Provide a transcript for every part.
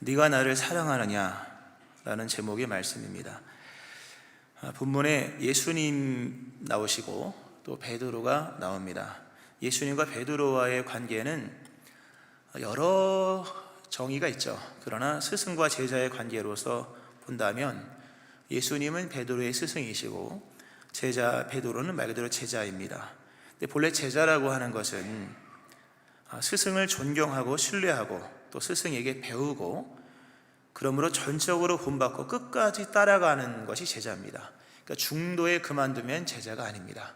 네가 나를 사랑하느냐라는 제목의 말씀입니다. 본문에 예수님 나오시고 또 베드로가 나옵니다. 예수님과 베드로와의 관계는 여러 정의가 있죠. 그러나 스승과 제자의 관계로서 본다면 예수님은 베드로의 스승이시고 제자 베드로는 말 그대로 제자입니다. 근데 본래 제자라고 하는 것은 스승을 존경하고 신뢰하고 또 스승에게 배우고 그러므로 전적으로 본받고 끝까지 따라가는 것이 제자입니다. 그러니까 중도에 그만두면 제자가 아닙니다.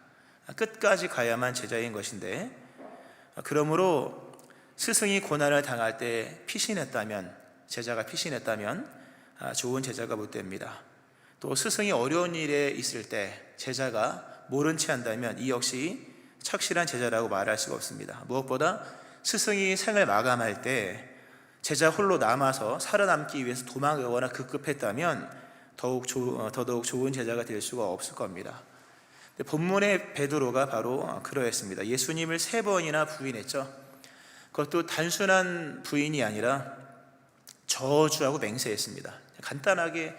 끝까지 가야만 제자인 것인데, 그러므로 스승이 고난을 당할 때 피신했다면, 제자가 피신했다면 좋은 제자가 못 됩니다. 또 스승이 어려운 일에 있을 때 제자가 모른 채 한다면 이 역시 착실한 제자라고 말할 수가 없습니다. 무엇보다 스승이 생을 마감할 때 제자 홀로 남아서 살아남기 위해서 도망가거나 급급했다면 더더욱 좋은 제자가 될 수가 없을 겁니다. 본문의 베드로가 바로 그러했습니다. 예수님을 3번이나 부인했죠. 그것도 단순한 부인이 아니라 저주하고 맹세했습니다. 간단하게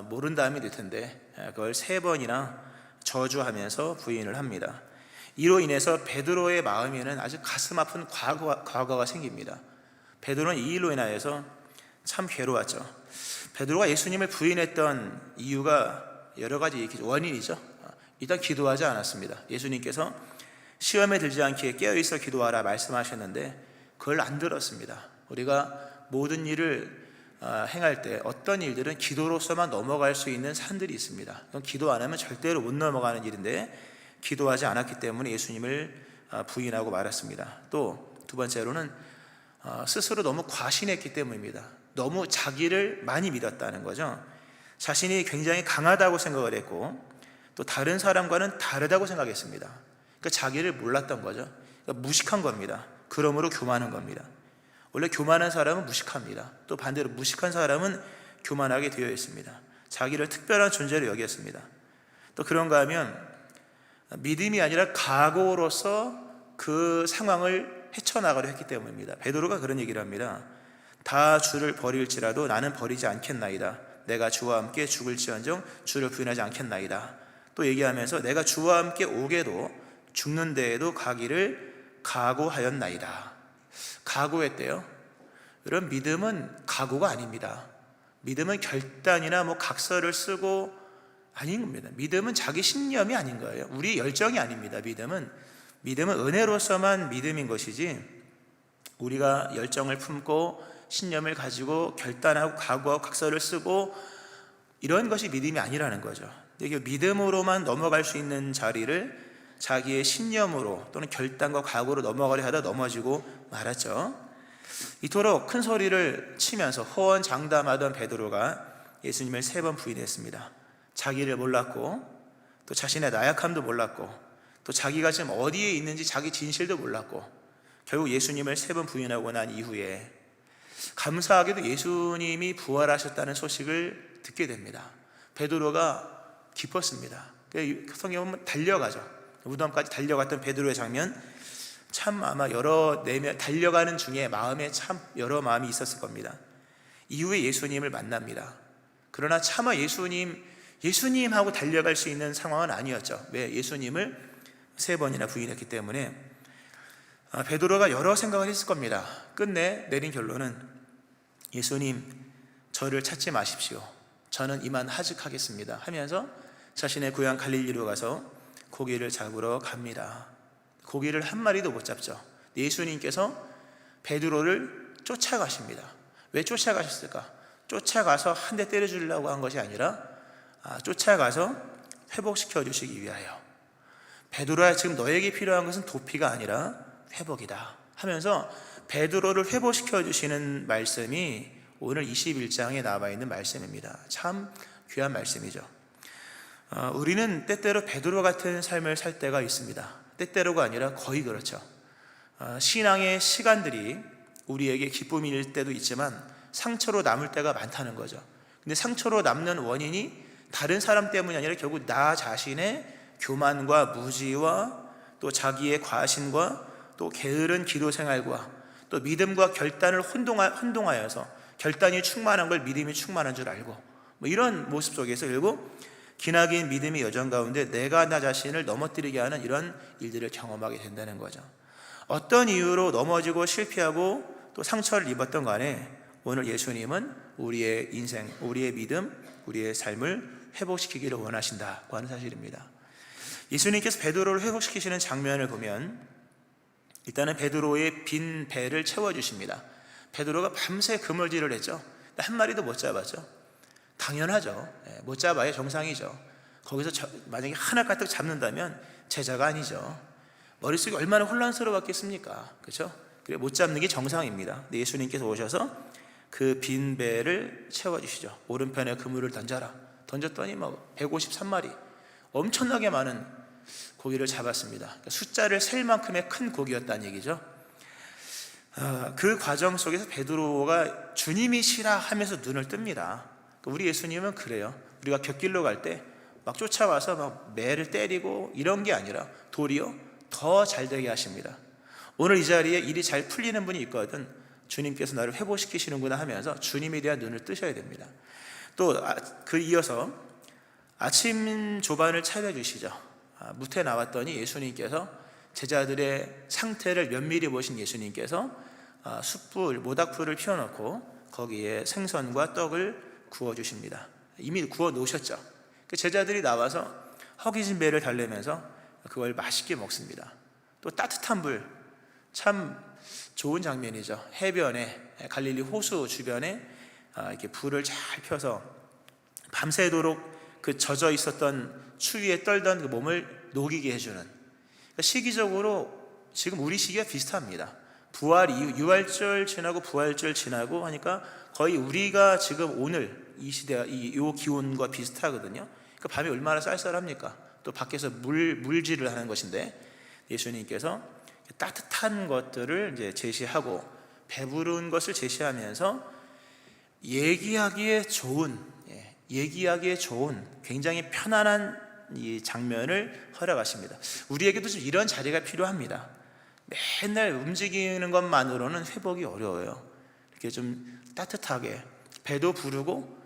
모른다면 될 텐데 그걸 3번이나 저주하면서 부인을 합니다. 이로 인해서 베드로의 마음에는 아주 가슴 아픈 과거가 생깁니다. 베드로는 이 일로 인하여서 참 괴로웠죠. 베드로가 예수님을 부인했던 이유가 여러 가지 원인이죠. 일단 기도하지 않았습니다. 예수님께서 시험에 들지 않게 깨어있어 기도하라 말씀하셨는데 그걸 안 들었습니다. 우리가 모든 일을 행할 때 어떤 일들은 기도로서만 넘어갈 수 있는 산들이 있습니다. 그건 기도 안 하면 절대로 못 넘어가는 일인데 기도하지 않았기 때문에 예수님을 부인하고 말았습니다. 또 두 번째로는 스스로 너무 과신했기 때문입니다. 너무 자기를 많이 믿었다는 거죠. 자신이 굉장히 강하다고 생각을 했고 또 다른 사람과는 다르다고 생각했습니다. 그러니까 자기를 몰랐던 거죠. 그러니까 무식한 겁니다. 그러므로 교만한 겁니다. 원래 교만한 사람은 무식합니다. 또 반대로 무식한 사람은 교만하게 되어 있습니다. 자기를 특별한 존재로 여겼습니다. 또 그런가 하면 믿음이 아니라 각오로서 그 상황을 헤쳐나가려 했기 때문입니다. 베드로가 그런 얘기를 합니다. 다 주를 버릴지라도 나는 버리지 않겠나이다. 내가 주와 함께 죽을지언정 주를 부인하지 않겠나이다. 또 얘기하면서 내가 주와 함께 오게도 죽는 데에도 가기를 각오하였나이다. 각오했대요. 여러분, 믿음은 각오가 아닙니다. 믿음은 결단이나 각서를 쓰고 아닌 겁니다. 믿음은 자기 신념이 아닌 거예요. 우리 열정이 아닙니다. 믿음은 은혜로서만 믿음인 것이지 우리가 열정을 품고 신념을 가지고 결단하고 각오하고 각서를 쓰고 이런 것이 믿음이 아니라는 거죠. 이게 믿음으로만 넘어갈 수 있는 자리를 자기의 신념으로 또는 결단과 각오로 넘어가려 하다 넘어지고 말았죠. 이토록 큰 소리를 치면서 호언장담하던 베드로가 예수님을 3번 부인했습니다. 자기를 몰랐고 또 자신의 나약함도 몰랐고 또 자기가 지금 어디에 있는지 자기 진실도 몰랐고 결국 예수님을 3번 부인하고 난 이후에 감사하게도 예수님이 부활하셨다는 소식을 듣게 됩니다. 베드로가 기뻤습니다. 성경에 보면 달려가죠. 무덤까지 달려갔던 베드로의 장면, 참 아마 달려가는 중에 마음에 참 여러 마음이 있었을 겁니다. 이후에 예수님을 만납니다. 그러나 차마 예수님하고 달려갈 수 있는 상황은 아니었죠. 왜? 예수님을 3번이나 부인했기 때문에 베드로가 여러 생각을 했을 겁니다. 끝내 내린 결론은 예수님, 저를 찾지 마십시오. 저는 이만 하직하겠습니다 하면서 자신의 고향 갈릴리로 가서 고기를 잡으러 갑니다. 고기를 한 마리도 못 잡죠. 예수님께서 베드로를 쫓아가십니다. 왜 쫓아가셨을까? 쫓아가서 한 대 때려주려고 한 것이 아니라 쫓아가서 회복시켜 주시기 위하여. 베드로야, 지금 너에게 필요한 것은 도피가 아니라 회복이다 하면서 베드로를 회복시켜 주시는 말씀이 오늘 21장에 나와 있는 말씀입니다. 참 귀한 말씀이죠. 우리는 때때로 베드로 같은 삶을 살 때가 있습니다. 때때로가 아니라 거의 그렇죠. 신앙의 시간들이 우리에게 기쁨일 때도 있지만 상처로 남을 때가 많다는 거죠. 근데 상처로 남는 원인이 다른 사람 때문이 아니라 결국 나 자신의 교만과 무지와 또 자기의 과신과 또 게으른 기도 생활과 또 믿음과 결단을 혼동하여서 결단이 충만한 걸 믿음이 충만한 줄 알고, 뭐 이런 모습 속에서 결국 기나긴 믿음의 여정 가운데 내가 나 자신을 넘어뜨리게 하는 이런 일들을 경험하게 된다는 거죠. 어떤 이유로 넘어지고 실패하고 또 상처를 입었던 간에 오늘 예수님은 우리의 인생, 우리의 믿음, 우리의 삶을 회복시키기를 원하신다고 하는 사실입니다. 예수님께서 베드로를 회복시키시는 장면을 보면 일단은 베드로의 빈 배를 채워주십니다. 베드로가 밤새 그물질을 했죠. 한 마리도 못 잡았죠. 당연하죠. 못 잡아야 정상이죠. 거기서 만약에 하나 가득 잡는다면 제자가 아니죠. 머릿속이 얼마나 혼란스러웠겠습니까? 그렇죠? 그래 못 잡는 게 정상입니다. 근데 예수님께서 오셔서 그 빈 배를 채워주시죠. 오른편에 그물을 던져라. 던졌더니 153마리 엄청나게 많은 고기를 잡았습니다. 그러니까 숫자를 셀 만큼의 큰 고기였다는 얘기죠. 그 과정 속에서 베드로가 주님이시라 하면서 눈을 뜹니다. 우리 예수님은 그래요. 우리가 곁길로 갈 때 막 쫓아와서 막 매를 때리고 이런 게 아니라 도리어 더 잘 되게 하십니다. 오늘 이 자리에 일이 잘 풀리는 분이 있거든. 주님께서 나를 회복시키시는구나 하면서 주님에 대한 눈을 뜨셔야 됩니다. 또 그 이어서 아침 조반을 차려주시죠. 무태 나왔더니 예수님께서 제자들의 상태를 면밀히 보신 예수님께서 숯불, 모닥불을 피워놓고 거기에 생선과 떡을 구워주십니다. 이미 구워 놓으셨죠. 그 제자들이 나와서 허기진 배를 달래면서 그걸 맛있게 먹습니다. 또 따뜻한 불, 참 좋은 장면이죠. 해변에, 갈릴리 호수 주변에 이렇게 불을 잘 펴서 밤새도록 그 젖어 있었던 추위에 떨던 그 몸을 녹이게 해주는, 그러니까 시기적으로 지금 우리 시기가 비슷합니다. 부활 이후 유월절 지나고 부활절 지나고 하니까 거의 우리가 지금 오늘 이 시대 이 기온과 비슷하거든요. 그러니까 밤이 얼마나 쌀쌀합니까? 또 밖에서 물질을 하는 것인데 예수님께서 따뜻한 것들을 이제 제시하고 배부른 것을 제시하면서 얘기하기에 좋은 굉장히 편안한 이 장면을 허락하십니다. 우리에게도 좀 이런 자리가 필요합니다. 맨날 움직이는 것만으로는 회복이 어려워요. 이렇게 좀 따뜻하게 배도 부르고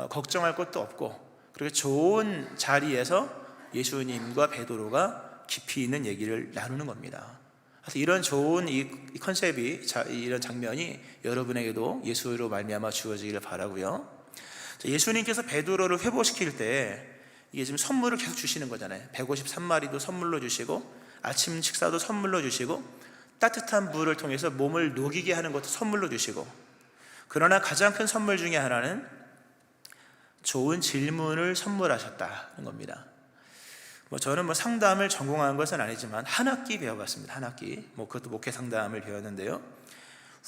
걱정할 것도 없고, 그렇게 좋은 자리에서 예수님과 베드로가 깊이 있는 얘기를 나누는 겁니다. 그래서 이런 좋은 이 컨셉이, 이런 장면이 여러분에게도 예수로 말미암아 주어지기를 바라고요. 예수님께서 베드로를 회복시킬 때 이게 지금 선물을 계속 주시는 거잖아요. 153마리도 선물로 주시고 아침 식사도 선물로 주시고 따뜻한 물을 통해서 몸을 녹이게 하는 것도 선물로 주시고, 그러나 가장 큰 선물 중에 하나는 좋은 질문을 선물하셨다는 겁니다. 저는 상담을 전공한 것은 아니지만 한 학기 배워봤습니다. 한 학기. 그것도 목회 상담을 배웠는데요.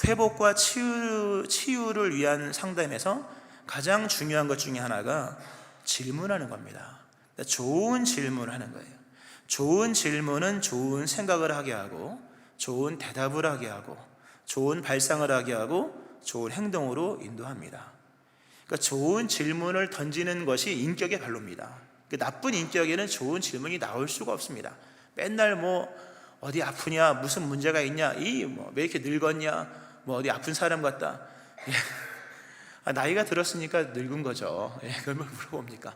회복과 치유를 위한 상담에서 가장 중요한 것 중에 하나가 질문하는 겁니다. 좋은 질문을 하는 거예요. 좋은 질문은 좋은 생각을 하게 하고, 좋은 대답을 하게 하고, 좋은 발상을 하게 하고, 좋은 행동으로 인도합니다. 그러니까 좋은 질문을 던지는 것이 인격의 발로입니다. 나쁜 인격에는 좋은 질문이 나올 수가 없습니다. 맨날 어디 아프냐, 무슨 문제가 있냐, 왜 이렇게 늙었냐, 어디 아픈 사람 같다. 나이가 들었으니까 늙은 거죠. 그걸 물어봅니까?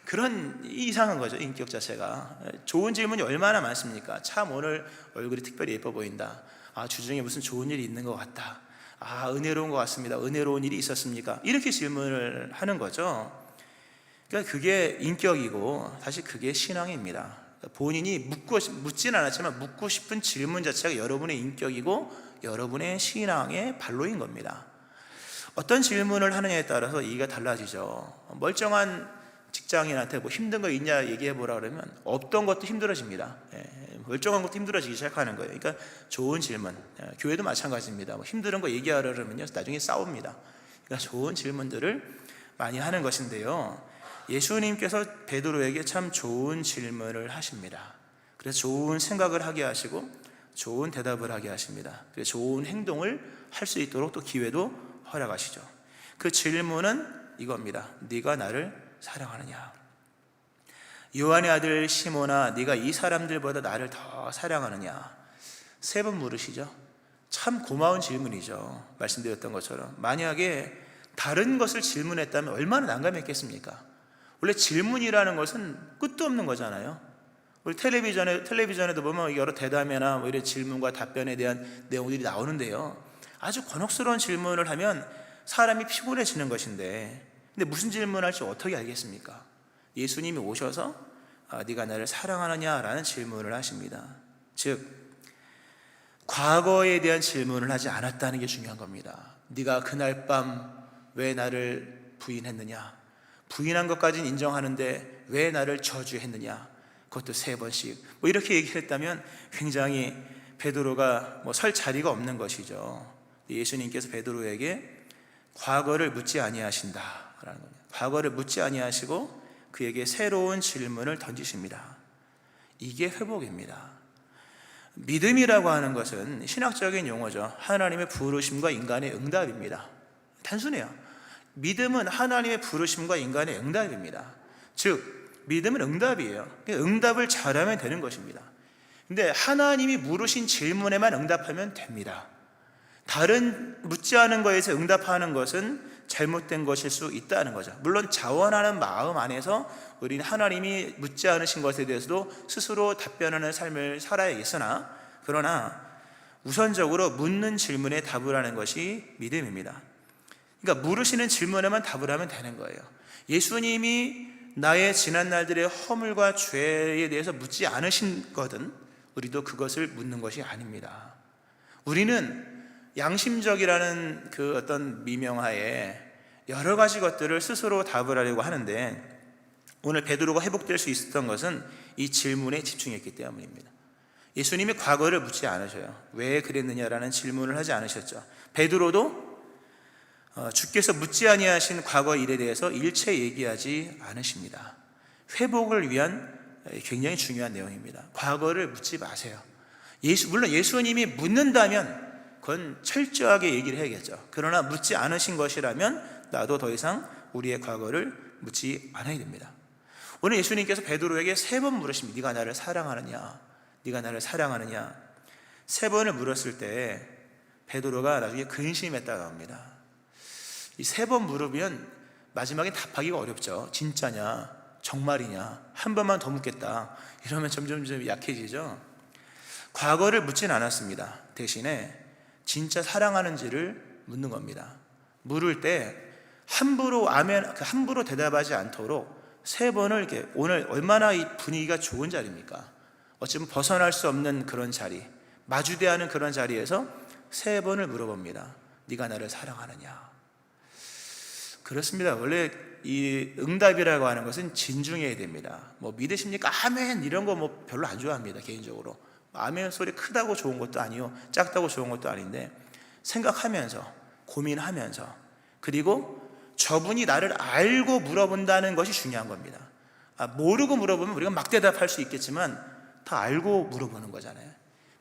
그런 이상한 거죠, 인격 자체가. 좋은 질문이 얼마나 많습니까? 참 오늘 얼굴이 특별히 예뻐 보인다. 주중에 무슨 좋은 일이 있는 것 같다. 은혜로운 것 같습니다. 은혜로운 일이 있었습니까? 이렇게 질문을 하는 거죠. 그러니까 그게 인격이고 사실 그게 신앙입니다. 본인이 묻지는 않았지만 묻고 싶은 질문 자체가 여러분의 인격이고 여러분의 신앙의 발로인 겁니다. 어떤 질문을 하느냐에 따라서 이가 달라지죠. 멀쩡한 직장인한테 힘든 거 있냐 얘기해 보라 그러면 없던 것도 힘들어집니다. 멀쩡한 것도 힘들어지기 시작하는 거예요. 그러니까 좋은 질문, 교회도 마찬가지입니다. 힘든 거 얘기하라 그러면요 나중에 싸웁니다. 그러니까 좋은 질문들을 많이 하는 것인데요, 예수님께서 베드로에게 참 좋은 질문을 하십니다. 그래서 좋은 생각을 하게 하시고 좋은 대답을 하게 하십니다. 그래서 좋은 행동을 할 수 있도록 또 기회도 허락하시죠. 그 질문은 이겁니다. 네가 나를 사랑하느냐? 요한의 아들 시몬아, 네가 이 사람들보다 나를 더 사랑하느냐? 3번 물으시죠. 참 고마운 질문이죠. 말씀드렸던 것처럼 만약에 다른 것을 질문했다면 얼마나 난감했겠습니까? 원래 질문이라는 것은 끝도 없는 거잖아요. 우리 텔레비전에도 보면 여러 대담회나 뭐 이런 질문과 답변에 대한 내용들이 나오는데요, 아주 곤혹스러운 질문을 하면 사람이 피곤해지는 것인데, 근데 무슨 질문할지 어떻게 알겠습니까? 예수님이 오셔서 네가 나를 사랑하느냐라는 질문을 하십니다. 즉 과거에 대한 질문을 하지 않았다는 게 중요한 겁니다. 네가 그날 밤 왜 나를 부인했느냐, 부인한 것까지는 인정하는데 왜 나를 저주했느냐, 그것도 3번씩, 뭐 이렇게 얘기를 했다면 굉장히 베드로가 설 자리가 없는 것이죠. 예수님께서 베드로에게 과거를 묻지 아니하신다라는 겁니다. 과거를 묻지 아니하시고 그에게 새로운 질문을 던지십니다. 이게 회복입니다. 믿음이라고 하는 것은 신학적인 용어죠. 하나님의 부르심과 인간의 응답입니다. 단순해요. 믿음은 하나님의 부르심과 인간의 응답입니다. 즉 믿음은 응답이에요. 응답을 잘하면 되는 것입니다. 근데 하나님이 물으신 질문에만 응답하면 됩니다. 다른 묻지 않은 것에서 응답하는 것은 잘못된 것일 수 있다는 거죠. 물론 자원하는 마음 안에서 우리는 하나님이 묻지 않으신 것에 대해서도 스스로 답변하는 삶을 살아야겠으나, 그러나 우선적으로 묻는 질문에 답을 하는 것이 믿음입니다. 그러니까 물으시는 질문에만 답을 하면 되는 거예요. 예수님이 나의 지난 날들의 허물과 죄에 대해서 묻지 않으신 거든 우리도 그것을 묻는 것이 아닙니다. 우리는 양심적이라는 그 어떤 미명하에 여러 가지 것들을 스스로 답을 하려고 하는데, 오늘 베드로가 회복될 수 있었던 것은 이 질문에 집중했기 때문입니다. 예수님이 과거를 묻지 않으셔요. 왜 그랬느냐라는 질문을 하지 않으셨죠. 베드로도 주께서 묻지 아니하신 과거 일에 대해서 일체 얘기하지 않으십니다. 회복을 위한 굉장히 중요한 내용입니다. 과거를 묻지 마세요. 물론 예수님이 묻는다면 그건 철저하게 얘기를 해야겠죠. 그러나 묻지 않으신 것이라면 나도 더 이상 우리의 과거를 묻지 않아야 됩니다. 오늘 예수님께서 베드로에게 3번 물으십니다. 네가 나를 사랑하느냐, 네가 나를 사랑하느냐. 3번을 물었을 때 베드로가 나중에 근심했다고 합니다. 이 3번 물으면 마지막에 답하기가 어렵죠. 진짜냐, 정말이냐, 한 번만 더 묻겠다 이러면 점점 약해지죠. 과거를 묻진 않았습니다. 대신에 진짜 사랑하는지를 묻는 겁니다. 물을 때 함부로 대답하지 않도록 3번을 이렇게, 오늘 얼마나 이 분위기가 좋은 자리입니까? 어쩌면 벗어날 수 없는 그런 자리, 마주대하는 그런 자리에서 3번을 물어봅니다. 네가 나를 사랑하느냐. 그렇습니다. 원래 이 응답이라고 하는 것은 진중해야 됩니다. 뭐 믿으십니까? 아멘 이런 거 뭐 별로 안 좋아합니다. 개인적으로 아멘 소리 크다고 좋은 것도 아니요, 작다고 좋은 것도 아닌데, 생각하면서 고민하면서, 그리고 저분이 나를 알고 물어본다는 것이 중요한 겁니다. 모르고 물어보면 우리가 막 대답할 수 있겠지만 다 알고 물어보는 거잖아요.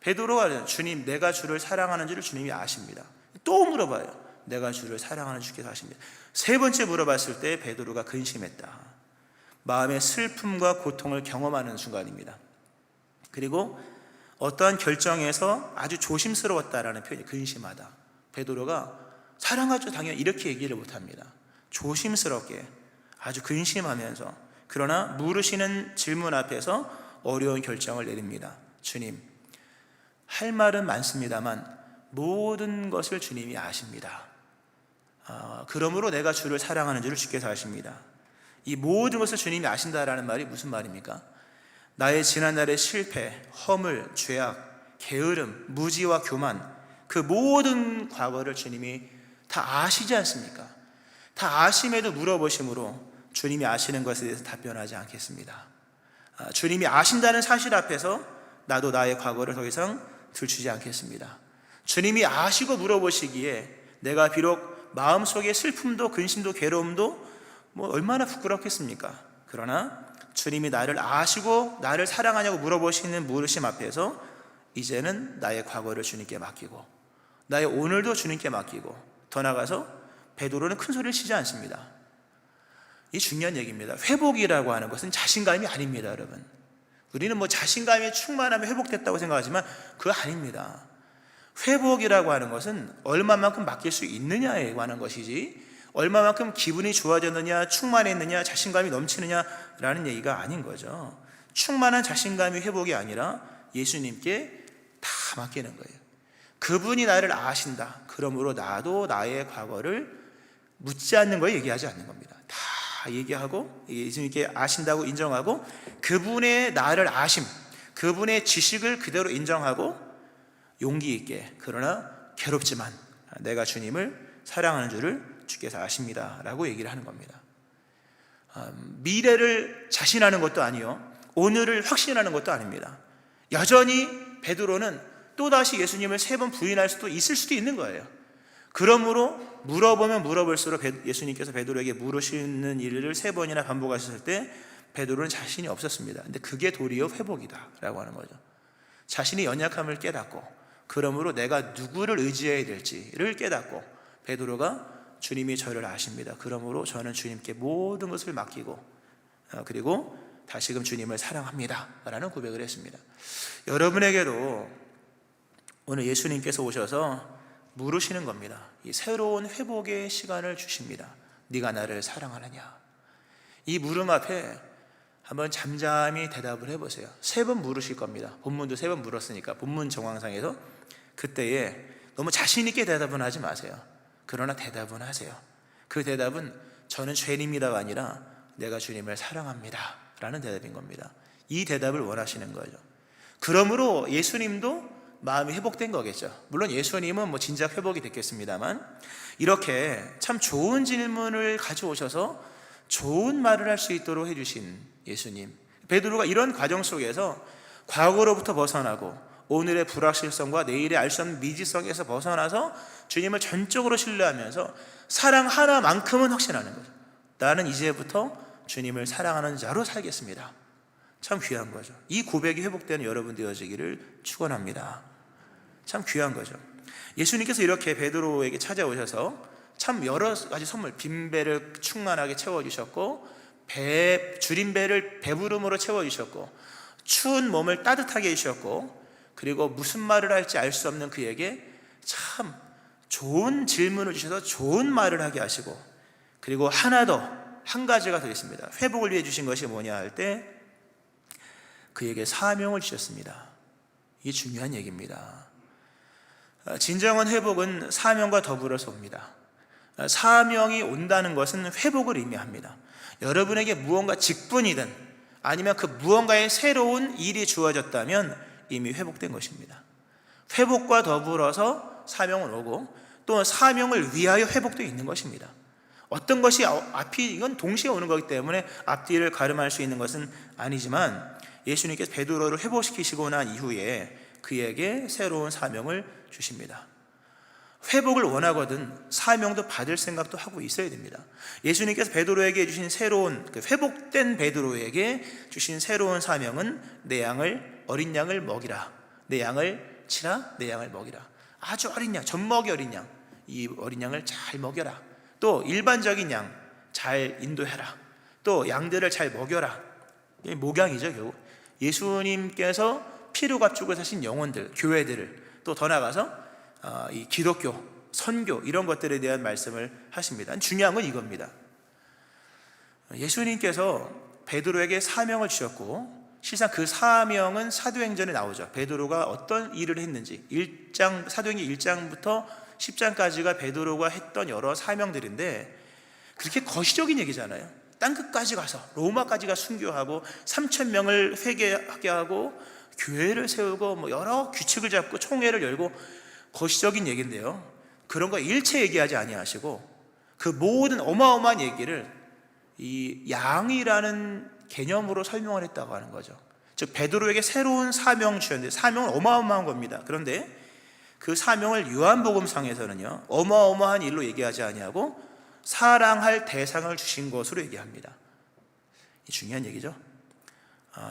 베드로가 주님, 내가 주를 사랑하는 줄을 주님이 아십니다. 또 물어봐요. 내가 주를 사랑하는 주께서 아십니다. 3번째 물어봤을 때 베드로가 근심했다. 마음의 슬픔과 고통을 경험하는 순간입니다. 그리고 어떠한 결정에서 아주 조심스러웠다라는 표현이 근심하다. 베드로가 사랑하죠 당연히 이렇게 얘기를 못합니다. 조심스럽게 아주 근심하면서, 그러나 물으시는 질문 앞에서 어려운 결정을 내립니다. 주님, 할 말은 많습니다만 모든 것을 주님이 아십니다. 그러므로 내가 주를 사랑하는 줄을 주께서 아십니다. 이 모든 것을 주님이 아신다라는 말이 무슨 말입니까? 나의 지난날의 실패, 허물, 죄악, 게으름, 무지와 교만, 그 모든 과거를 주님이 다 아시지 않습니까? 다 아심에도 물어보심으로 주님이 아시는 것에 대해서 답변하지 않겠습니다. 주님이 아신다는 사실 앞에서 나도 나의 과거를 더 이상 들추지 않겠습니다. 주님이 아시고 물어보시기에 내가 비록 마음속에 슬픔도 근심도 괴로움도 뭐 얼마나 부끄럽겠습니까? 그러나 주님이 나를 아시고 나를 사랑하냐고 물어보시는 물으심 앞에서 이제는 나의 과거를 주님께 맡기고 나의 오늘도 주님께 맡기고, 더 나아가서 베드로는 큰 소리를 치지 않습니다. 이 중요한 얘기입니다. 회복이라고 하는 것은 자신감이 아닙니다, 여러분. 우리는 뭐 자신감이 충만하면 회복됐다고 생각하지만 그거 아닙니다. 회복이라고 하는 것은 얼마만큼 맡길 수 있느냐에 관한 것이지 얼마만큼 기분이 좋아졌느냐, 충만했느냐, 자신감이 넘치느냐라는 얘기가 아닌 거죠. 충만한 자신감이 회복이 아니라 예수님께 다 맡기는 거예요. 그분이 나를 아신다. 그러므로 나도 나의 과거를 묻지 않는 거에 얘기하지 않는 겁니다. 다 얘기하고 예수님께 아신다고 인정하고 그분의 나를 아심, 그분의 지식을 그대로 인정하고 용기 있게, 그러나 괴롭지만 내가 주님을 사랑하는 줄을 주께서 아십니다 라고 얘기를 하는 겁니다. 미래를 자신하는 것도 아니요, 오늘을 확신하는 것도 아닙니다. 여전히 베드로는 또다시 예수님을 3번 부인할 수도 있을 수도 있는 거예요. 그러므로 물어보면 물어볼수록 예수님께서 베드로에게 물으시는 일을 3번이나 반복하셨을 때 베드로는 자신이 없었습니다. 근데 그게 도리어 회복이다 라고 하는 거죠. 자신이 연약함을 깨닫고, 그러므로 내가 누구를 의지해야 될지를 깨닫고, 베드로가 주님이 저를 아십니다. 그러므로 저는 주님께 모든 것을 맡기고, 그리고 다시금 주님을 사랑합니다 라는 고백을 했습니다. 여러분에게도 오늘 예수님께서 오셔서 물으시는 겁니다. 이 새로운 회복의 시간을 주십니다. 네가 나를 사랑하느냐? 이 물음 앞에 한번 잠잠히 대답을 해보세요. 3번 물으실 겁니다. 본문도 3번 물었으니까 본문 정황상에서. 그때에 너무 자신 있게 대답은 하지 마세요. 그러나 대답은 하세요. 그 대답은 저는 죄인입니다가 아니라 내가 주님을 사랑합니다 라는 대답인 겁니다. 이 대답을 원하시는 거죠. 그러므로 예수님도 마음이 회복된 거겠죠. 물론 예수님은 진작 회복이 됐겠습니다만, 이렇게 참 좋은 질문을 가져오셔서 좋은 말을 할 수 있도록 해주신 예수님, 베드로가 이런 과정 속에서 과거로부터 벗어나고 오늘의 불확실성과 내일의 알 수 없는 미지성에서 벗어나서 주님을 전적으로 신뢰하면서 사랑 하나만큼은 확신하는 거죠. 나는 이제부터 주님을 사랑하는 자로 살겠습니다. 참 귀한 거죠. 이 고백이 회복되는 여러분 되어지기를 축원합니다. 참 귀한 거죠. 예수님께서 이렇게 베드로에게 찾아오셔서 참 여러 가지 선물, 빈배를 충만하게 채워주셨고, 줄인 배를 배부름으로 채워주셨고, 추운 몸을 따뜻하게 해주셨고, 그리고 무슨 말을 할지 알 수 없는 그에게 참 좋은 질문을 주셔서 좋은 말을 하게 하시고, 그리고 한 가지가 더 있습니다. 회복을 위해 주신 것이 뭐냐 할 때 그에게 사명을 주셨습니다. 이게 중요한 얘기입니다. 진정한 회복은 사명과 더불어서 옵니다. 사명이 온다는 것은 회복을 의미합니다. 여러분에게 무언가 직분이든 아니면 그 무언가의 새로운 일이 주어졌다면 이미 회복된 것입니다. 회복과 더불어서 사명은 오고, 또 사명을 위하여 회복도 있는 것입니다. 어떤 것이 이건 동시에 오는 거기 때문에 앞뒤를 가름할 수 있는 것은 아니지만, 예수님께서 베드로를 회복시키시고 난 이후에 그에게 새로운 사명을 주십니다. 회복을 원하거든 사명도 받을 생각도 하고 있어야 됩니다. 예수님께서 베드로에게 주신 새로운, 회복된 베드로에게 주신 새로운 사명은 어린 양을 먹이라, 내 양을 치라, 내 양을 먹이라. 아주 어린 양, 젖먹이 어린 양, 이 어린 양을 잘 먹여라. 또 일반적인 양 잘 인도해라. 또 양들을 잘 먹여라. 이게 목양이죠. 결국 예수님께서 피로 값주고 사신 영혼들, 교회들을, 또 더 나아가서 이 기독교, 선교 이런 것들에 대한 말씀을 하십니다. 중요한 건 이겁니다. 예수님께서 베드로에게 사명을 주셨고, 실상 그 사명은 사도행전에 나오죠. 베드로가 어떤 일을 했는지, 사도행전 1장부터 10장까지가 베드로가 했던 여러 사명들인데, 그렇게 거시적인 얘기잖아요. 땅끝까지 가서 로마까지 가 순교하고 3,000명을 회개하게 하고 교회를 세우고 여러 규칙을 잡고 총회를 열고, 거시적인 얘기인데요, 그런 거 일체 얘기하지 아니하시고 그 모든 어마어마한 얘기를 이 양이라는 개념으로 설명을 했다고 하는 거죠. 즉 베드로에게 새로운 사명 주셨는데, 사명은 어마어마한 겁니다. 그런데 그 사명을 요한복음상에서는요 어마어마한 일로 얘기하지 아니하고 사랑할 대상을 주신 것으로 얘기합니다. 중요한 얘기죠.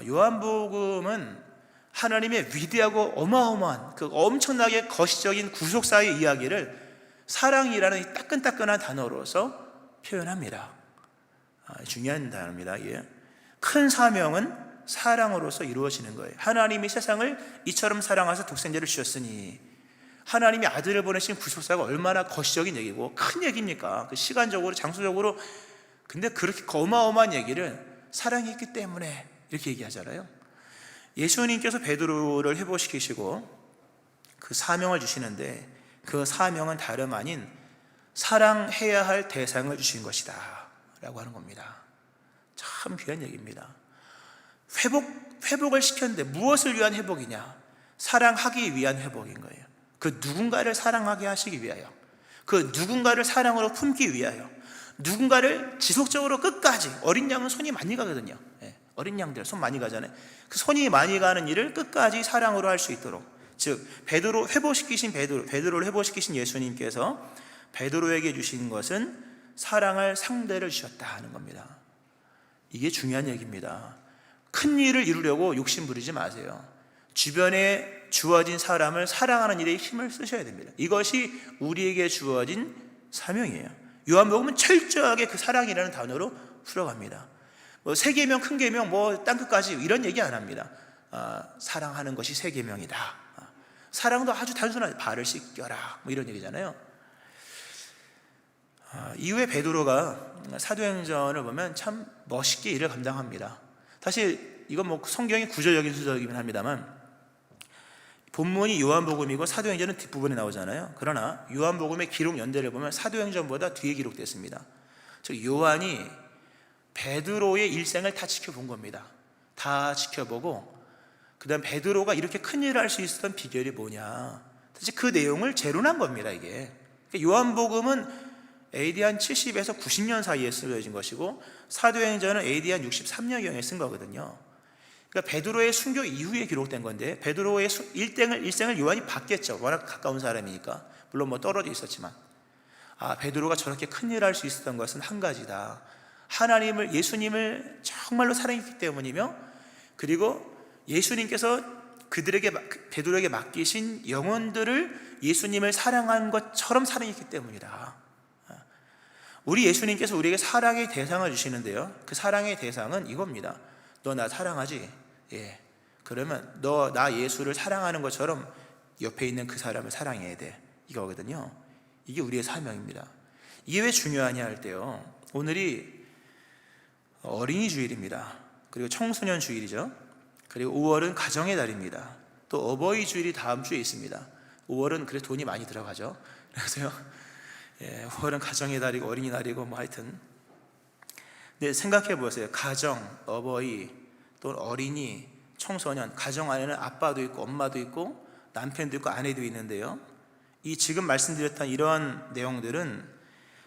요한복음은 하나님의 위대하고 어마어마한 그 엄청나게 거시적인 구속사의 이야기를 사랑이라는 이 따끈따끈한 단어로서 표현합니다. 중요한 단어입니다. 큰 사명은 사랑으로서 이루어지는 거예요. 하나님이 세상을 이처럼 사랑하사 독생자를 주셨으니 하나님이 아들을 보내신 구속사가 얼마나 거시적인 얘기고 큰 얘기입니까? 그 시간적으로 장소적으로. 근데 그렇게 어마어마한 얘기를 사랑이 있기 때문에 이렇게 얘기하잖아요. 예수님께서 베드로를 회복시키시고 그 사명을 주시는데 그 사명은 다름 아닌 사랑해야 할 대상을 주신 것이다 라고 하는 겁니다. 참 귀한 얘기입니다. 회복을 시켰는데 무엇을 위한 회복이냐? 사랑하기 위한 회복인 거예요. 그 누군가를 사랑하게 하시기 위하여, 그 누군가를 사랑으로 품기 위하여, 누군가를 지속적으로 끝까지. 어린 양은 손이 많이 가거든요. 어린 양들 손 많이 가잖아요. 그 손이 많이 가는 일을 끝까지 사랑으로 할 수 있도록, 즉 베드로를 회복시키신 예수님께서 베드로에게 주신 것은 사랑할 상대를 주셨다 하는 겁니다. 이게 중요한 얘기입니다. 큰 일을 이루려고 욕심 부리지 마세요. 주변에 주어진 사람을 사랑하는 일에 힘을 쓰셔야 됩니다. 이것이 우리에게 주어진 사명이에요. 요한복음은 철저하게 그 사랑이라는 단어로 풀어갑니다. 뭐 세계명, 큰 계명, 뭐 땅끝까지 이런 얘기 안 합니다. 사랑하는 것이 세계명이다. 사랑도 아주 단순한 발을 씻겨라 뭐 이런 얘기잖아요. 이후에 베드로가 사도행전을 보면 참 멋있게 일을 감당합니다. 사실 이건 뭐 성경의 구조적인 수적이긴 합니다만 본문이 요한복음이고 사도행전은 뒷부분에 나오잖아요. 그러나 요한복음의 기록 연대를 보면 사도행전보다 뒤에 기록됐습니다. 즉 요한이 베드로의 일생을 다 지켜본 겁니다. 다 지켜보고 그 다음 베드로가 이렇게 큰 일을 할 수 있었던 비결이 뭐냐, 사실 그 내용을 재론한 겁니다. 이게 요한복음은 AD 한 70에서 90년 사이에 쓰여진 것이고 사도행전은 AD 한 63년경에 쓴 거거든요. 그러니까 베드로의 순교 이후에 기록된 건데 베드로의 일생을 요한이 봤겠죠. 워낙 가까운 사람이니까. 물론 뭐 떨어져 있었지만 베드로가 저렇게 큰 일을 할 수 있었던 것은 한 가지다. 예수님을 정말로 사랑했기 때문이며, 그리고 예수님께서 베드로에게 맡기신 영혼들을 예수님을 사랑한 것처럼 사랑했기 때문이다. 우리 예수님께서 우리에게 사랑의 대상을 주시는데요, 그 사랑의 대상은 이겁니다. 너 나 사랑하지? 예. 그러면 너 나 예수를 사랑하는 것처럼 옆에 있는 그 사람을 사랑해야 돼. 이거거든요. 이게 우리의 사명입니다. 이게 왜 중요하냐 할 때요, 오늘이 어린이 주일입니다. 그리고 청소년 주일이죠. 그리고 5월은 가정의 달입니다. 또 어버이 주일이 다음 주에 있습니다. 5월은 그래 돈이 많이 들어가죠. 그래서요, 5월은 가정의 달이고 어린이날이고 뭐 하여튼. 근데 생각해 보세요. 가정, 어버이, 또 어린이, 청소년, 가정 안에는 아빠도 있고 엄마도 있고 남편도 있고 아내도 있는데요, 이 지금 말씀드렸던 이러한 내용들은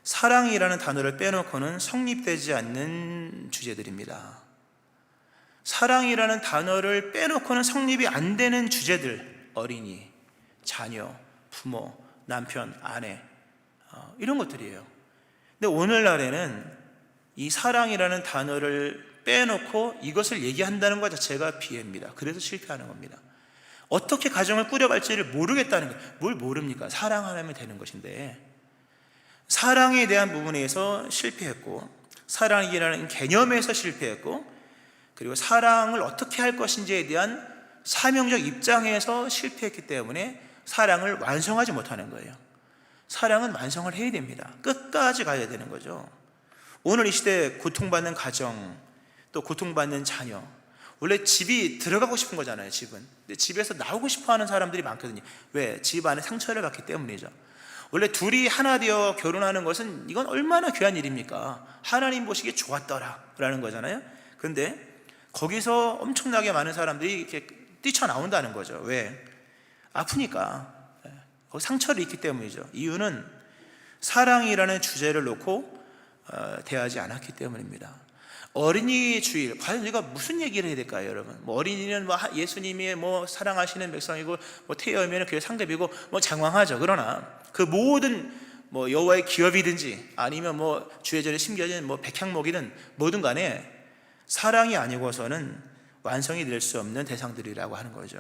사랑이라는 단어를 빼놓고는 성립되지 않는 주제들입니다. 사랑이라는 단어를 빼놓고는 성립이 안 되는 주제들, 어린이, 자녀, 부모, 남편, 아내, 이런 것들이에요. 근데 오늘날에는 이 사랑이라는 단어를 빼놓고 이것을 얘기한다는 것 자체가 비애입니다. 그래서 실패하는 겁니다. 어떻게 가정을 꾸려갈지를 모르겠다는 거예요. 뭘 모릅니까? 사랑하면 되는 것인데, 사랑에 대한 부분에서 실패했고, 사랑이라는 개념에서 실패했고, 그리고 사랑을 어떻게 할 것인지에 대한 사명적 입장에서 실패했기 때문에 사랑을 완성하지 못하는 거예요. 사랑은 완성을 해야 됩니다. 끝까지 가야 되는 거죠. 오늘 이 시대에 고통받는 가정, 또 고통받는 자녀, 원래 집이 들어가고 싶은 거잖아요. 집은. 근데 집에서 나오고 싶어하는 사람들이 많거든요. 왜? 집 안에 상처를 받기 때문이죠. 원래 둘이 하나 되어 결혼하는 것은 이건 얼마나 귀한 일입니까? 하나님 보시기에 좋았더라 라는 거잖아요. 근데 거기서 엄청나게 많은 사람들이 이렇게 뛰쳐나온다는 거죠. 왜? 아프니까. 상처를 입기 때문이죠. 이유는 사랑이라는 주제를 놓고 대하지 않았기 때문입니다. 어린이 주일, 과연 우리가 무슨 얘기를 해야 될까요, 여러분? 뭐 어린이는 뭐 예수님이 뭐 사랑하시는 백성이고, 뭐 태어이면 그의 상급이고, 뭐 장황하죠. 그러나 그 모든 뭐 여호와의 기업이든지 아니면 뭐 주의절에 심겨진 뭐 백향목이든 뭐든 간에 사랑이 아니고서는 완성이 될 수 없는 대상들이라고 하는 거죠.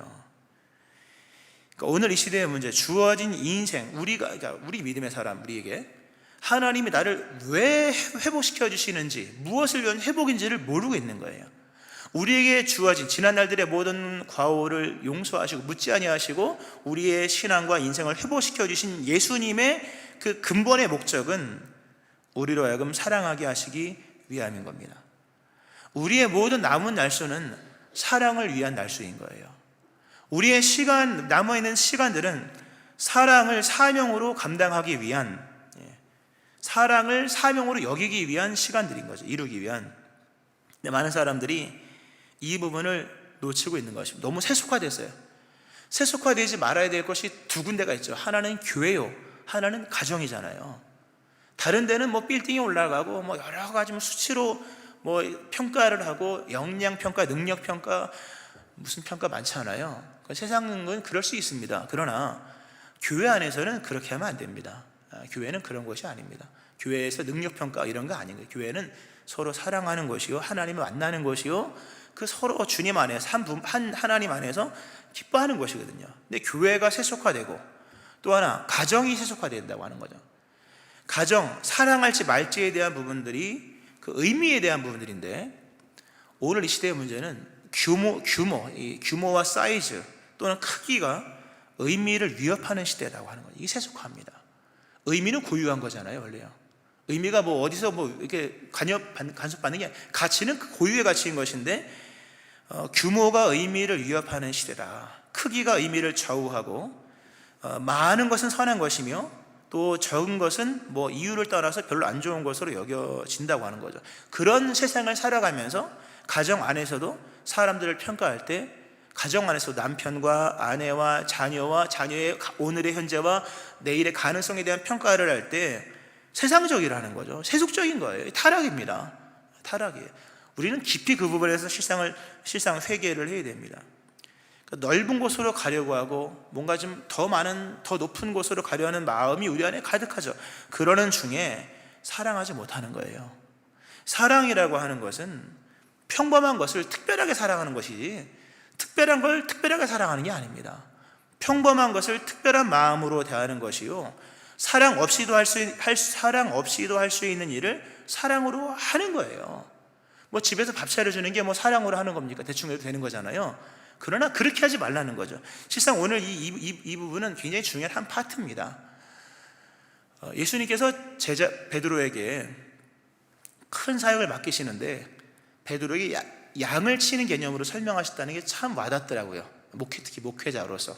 그러니까 오늘 이 시대의 문제, 주어진 인생, 그러니까 우리 믿음의 사람, 우리에게 하나님이 나를 왜 회복시켜 주시는지, 무엇을 위한 회복인지를 모르고 있는 거예요. 우리에게 주어진 지난날들의 모든 과오를 용서하시고 묻지 아니하시고 우리의 신앙과 인생을 회복시켜 주신 예수님의 그 근본의 목적은 우리로 하여금 사랑하게 하시기 위함인 겁니다. 우리의 모든 남은 날수는 사랑을 위한 날수인 거예요. 우리의 남아있는 시간들은 사랑을 사명으로 감당하기 위한, 사랑을 사명으로 여기기 위한 시간들인 거죠. 이루기 위한. 근데 많은 사람들이 이 부분을 놓치고 있는 것입니다. 너무 세속화됐어요. 세속화되지 말아야 될 것이 두 군데가 있죠. 하나는 교회요, 하나는 가정이잖아요. 다른 데는 뭐 빌딩이 올라가고 뭐 여러 가지 수치로 뭐 평가를 하고 역량평가, 능력평가, 무슨 평가 많잖아요. 세상은 그럴 수 있습니다. 그러나 교회 안에서는 그렇게 하면 안 됩니다. 교회는 그런 것이 아닙니다. 교회에서 능력평가 이런 거 아닌 거예요. 교회는 서로 사랑하는 것이요, 하나님을 만나는 것이요, 그 서로 주님 안에서 하나님 안에서 기뻐하는 것이거든요. 근데 교회가 세속화되고 또 하나 가정이 세속화된다고 하는 거죠. 가정, 사랑할지 말지에 대한 부분들이 그 의미에 대한 부분들인데, 오늘 이 시대의 문제는 규모와 사이즈 또는 크기가 의미를 위협하는 시대라고 하는 거죠. 이게 세속화입니다. 의미는 고유한 거잖아요, 원래요. 의미가 뭐 어디서 뭐 이렇게 간섭받는 게 아니라 가치는 그 고유의 가치인 것인데, 규모가 의미를 위협하는 시대다. 크기가 의미를 좌우하고, 많은 것은 선한 것이며 또 적은 것은 뭐 이유를 떠나서 별로 안 좋은 것으로 여겨진다고 하는 거죠. 그런 세상을 살아가면서 가정 안에서도 사람들을 평가할 때, 가정 안에서 남편과 아내와 자녀의 오늘의 현재와 내일의 가능성에 대한 평가를 할 때 세상적이라는 거죠. 세속적인 거예요. 타락입니다. 타락이에요. 우리는 깊이 그 부분에서 실상 회개를 해야 됩니다. 그러니까 넓은 곳으로 가려고 하고 뭔가 좀 더 높은 곳으로 가려는 마음이 우리 안에 가득하죠. 그러는 중에 사랑하지 못하는 거예요. 사랑이라고 하는 것은 평범한 것을 특별하게 사랑하는 것이지, 특별한 걸 특별하게 사랑하는 게 아닙니다. 평범한 것을 특별한 마음으로 대하는 것이요, 사랑 없이도 할 수 있는 일을 사랑으로 하는 거예요. 뭐 집에서 밥 차려주는 게 뭐 사랑으로 하는 겁니까? 대충 해도 되는 거잖아요. 그러나 그렇게 하지 말라는 거죠. 실상 오늘 이 부분은 굉장히 중요한 한 파트입니다. 예수님께서 제자 베드로에게 큰 사역을 맡기시는데 베드로에게 양을 치는 개념으로 설명하셨다는 게 참 와닿더라고요. 특히 목회자로서.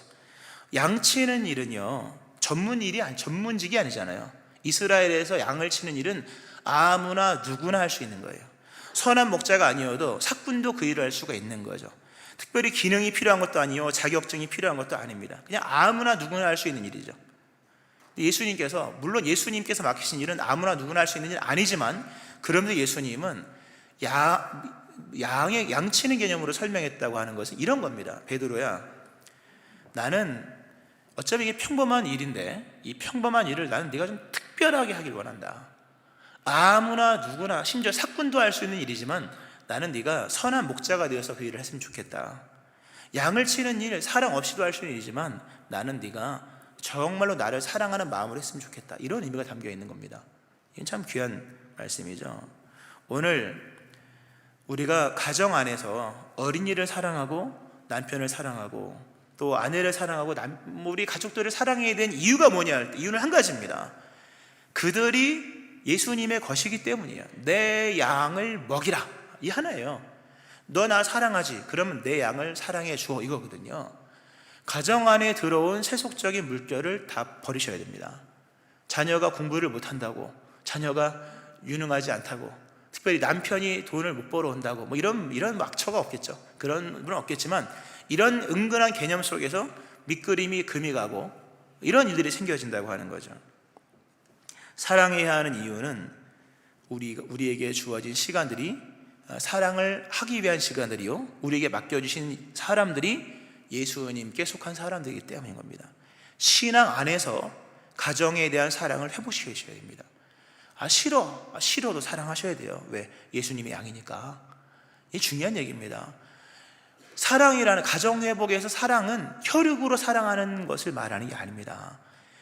양 치는 일은요, 전문직이 아니잖아요. 이스라엘에서 양을 치는 일은 아무나 누구나 할 수 있는 거예요. 선한 목자가 아니어도 사꾼도 그 일을 할 수가 있는 거죠. 특별히 기능이 필요한 것도 아니요, 자격증이 필요한 것도 아닙니다. 그냥 아무나 누구나 할 수 있는 일이죠. 예수님께서, 물론 예수님께서 맡기신 일은 아무나 누구나 할 수 있는 일 아니지만, 그럼에도 예수님은 양 치는 개념으로 설명했다고 하는 것은 이런 겁니다. 베드로야, 나는 어차피 이게 평범한 일인데 이 평범한 일을 나는 네가 좀 특별하게 하길 원한다. 아무나 누구나, 심지어 사꾼도 할 수 있는 일이지만 나는 네가 선한 목자가 되어서 그 일을 했으면 좋겠다. 양을 치는 일, 사랑 없이도 할 수 있는 일이지만 나는 네가 정말로 나를 사랑하는 마음으로 했으면 좋겠다. 이런 의미가 담겨 있는 겁니다. 이건 참 귀한 말씀이죠. 오늘 우리가 가정 안에서 어린이를 사랑하고 남편을 사랑하고 또 아내를 사랑하고 우리 가족들을 사랑해야 되는 이유가 뭐냐 할 때 이유는 한 가지입니다. 그들이 예수님의 것이기 때문이에요. 내 양을 먹이라, 이 하나예요. 너 나 사랑하지? 그러면 내 양을 사랑해 주어, 이거거든요. 가정 안에 들어온 세속적인 물결을 다 버리셔야 됩니다. 자녀가 공부를 못한다고, 자녀가 유능하지 않다고, 특별히 남편이 돈을 못 벌어온다고, 뭐 이런 막처가 없겠죠. 그런 분은 없겠지만, 이런 은근한 개념 속에서 밑그림이 금이 가고 이런 일들이 생겨진다고 하는 거죠. 사랑해야 하는 이유는 우리에게 주어진 시간들이, 사랑을 하기 위한 시간들이요, 우리에게 맡겨주신 사람들이 예수님께 속한 사람들이기 때문인 겁니다. 신앙 안에서 가정에 대한 사랑을 회복시키셔야 됩니다. 싫어도 사랑하셔야 돼요. 왜? 예수님의 양이니까. 이게 중요한 얘기입니다. 사랑이라는, 가정회복에서 사랑은 혈육으로 사랑하는 것을 말하는 게 아닙니다.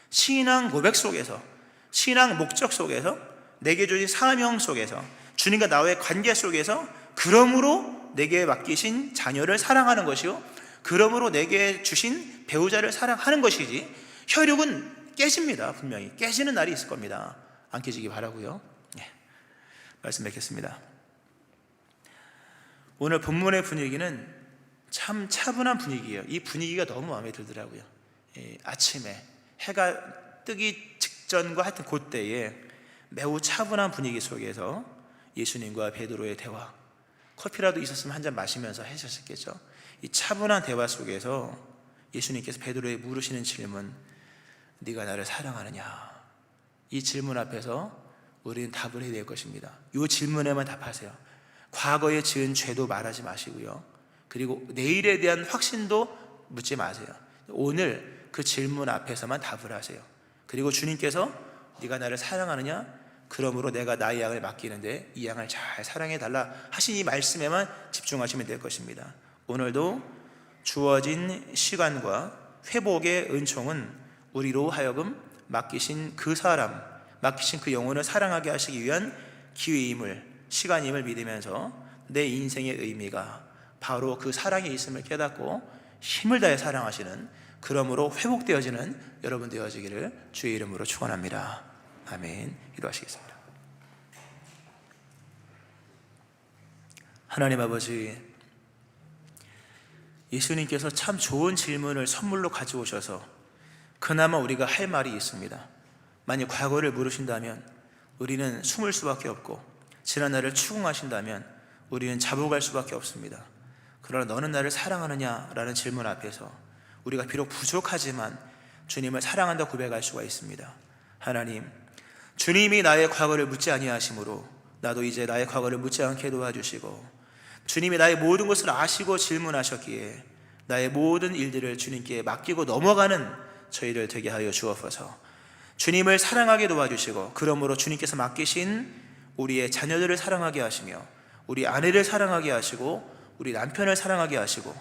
신앙 고백 속에서, 신앙 목적 속에서, 내게 주신 사명 속에서, 주님과 나와의 관계 속에서, 그러므로 내게 맡기신 자녀를 사랑하는 것이요 그러므로 내게 주신 배우자를 사랑하는 것이지, 혈육은 깨집니다. 분명히 깨지는 날이 있을 겁니다. 안 깨지기 바라고요. 말씀 맺겠습니다. 오늘 본문의 분위기는 참 차분한 분위기예요. 이 분위기가 너무 마음에 들더라고요. 아침에 해가 뜨기 직전과 하여튼 그때에 매우 차분한 분위기 속에서 예수님과 베드로의 대화, 커피라도 있었으면 한 잔 마시면서 하셨겠죠. 이 차분한 대화 속에서 예수님께서 베드로에게 물으시는 질문, 네가 나를 사랑하느냐? 이 질문 앞에서 우리는 답을 해야 될 것입니다. 이 질문에만 답하세요. 과거에 지은 죄도 말하지 마시고요, 그리고 내일에 대한 확신도 묻지 마세요. 오늘 그 질문 앞에서만 답을 하세요. 그리고 주님께서 네가 나를 사랑하느냐? 그러므로 내가 나의 양을 맡기는데 이 양을 잘 사랑해달라 하신 이 말씀에만 집중하시면 될 것입니다. 오늘도 주어진 시간과 회복의 은총은 우리로 하여금 맡기신 그 사람, 맡기신 그 영혼을 사랑하게 하시기 위한 기회임을, 시간임을 믿으면서 내 인생의 의미가 바로 그 사랑에 있음을 깨닫고 힘을 다해 사랑하시는, 그러므로 회복되어지는 여러분 되어지기를 주의 이름으로 축원합니다. 아멘. 기도하시겠습니다. 하나님 아버지, 예수님께서 참 좋은 질문을 선물로 가져오셔서 그나마 우리가 할 말이 있습니다. 만약 과거를 물으신다면 우리는 숨을 수밖에 없고, 지난 날을 추궁하신다면 우리는 자복할 수밖에 없습니다. 그러나 너는 나를 사랑하느냐? 라는 질문 앞에서 우리가 비록 부족하지만 주님을 사랑한다 고백할 수가 있습니다. 하나님, 주님이 나의 과거를 묻지 아니하심으로 나도 이제 나의 과거를 묻지 않게 도와주시고, 주님이 나의 모든 것을 아시고 질문하셨기에 나의 모든 일들을 주님께 맡기고 넘어가는 저희를 되게 하여 주옵소서. 주님을 사랑하게 도와주시고, 그러므로 주님께서 맡기신 우리의 자녀들을 사랑하게 하시며, 우리 아내를 사랑하게 하시고, 우리 남편을 사랑하게 하시고,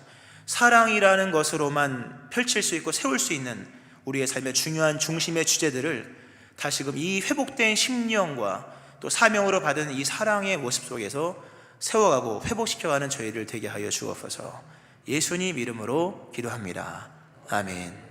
사랑이라는 것으로만 펼칠 수 있고 세울 수 있는 우리의 삶의 중요한 중심의 주제들을 다시금 이 회복된 심령과 또 사명으로 받은 이 사랑의 모습 속에서 세워가고 회복시켜가는 저희를 되게 하여 주옵소서. 예수님 이름으로 기도합니다. 아멘.